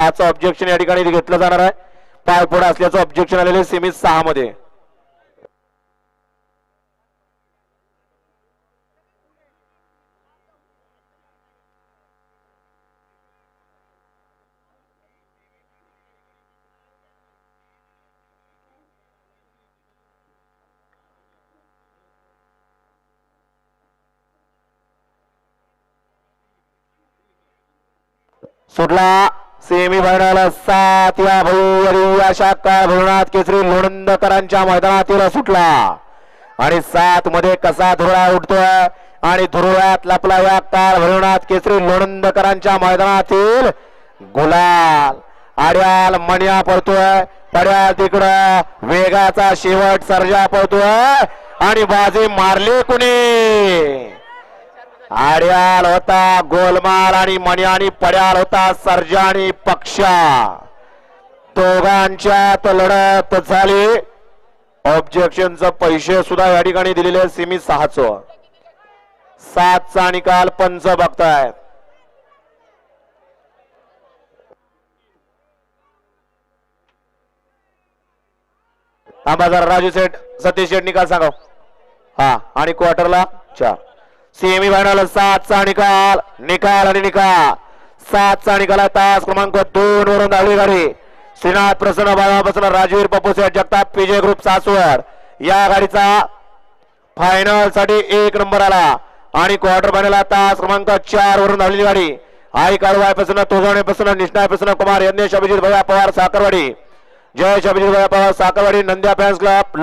याचं ऑब्जेक्शन या ठिकाणी घेतलं जाणार आहे. पाय पुढे असल्याचं ऑब्जेक्शन आलेले सेमी 6 मध्ये. सुटला सेमी फायनल 7 या भव्य शाखा भुवनाथ केसरी लोणंदकरांच्या मैदानातील सुटला आणि 7 मध्ये कसा धुरळा उठतोय आणि धुरळ्यात लपला या काळ भुवनाथ केसरी लोणंदकरांच्या मैदानातील गुलाल. आड्याल मण्या पडतोय, पड्याल तिकडं वेगाचा शेवट सर्जा पडतोय आणि बाजी मारली कुणी. आड्याल होता गोलमाल आणि मण्यानी पड्याल होता सर्जा आणि पक्षा. दोघांच्यात लढत झाली. ऑब्जेक्शनचे पैसे सुद्धा या ठिकाणी दिलेले सेमी 6चं. 7चा निकाल पंच बघताय. जरा राजू सेठ सतीश शेठ निकाल सांगा. हा आणि क्वार्टरला 4. सेमी फायनल 7चा निकाल आणि निकाल 7चा निकाल. तास क्रमांक 2 वरून धावली गाडी श्रीनाथ प्रसन्न बाळापासून राजवीर पप्पू सेठ जगताप पीजे ग्रुप सासवड या गाडीचा फायनल साठी 1 नंबर आला आणि क्वार्टर फायनल तास क्रमांक 4 वरून धावलेली गाडी आई काळवायपासून तोजवणेपासून निष्णायपासून कुमार यज्ञेश अभिजित भैया पवार साखरवाडी. जय अभिजित भैया पवार साखरवाडी नंद्या फॅन्स क्लब.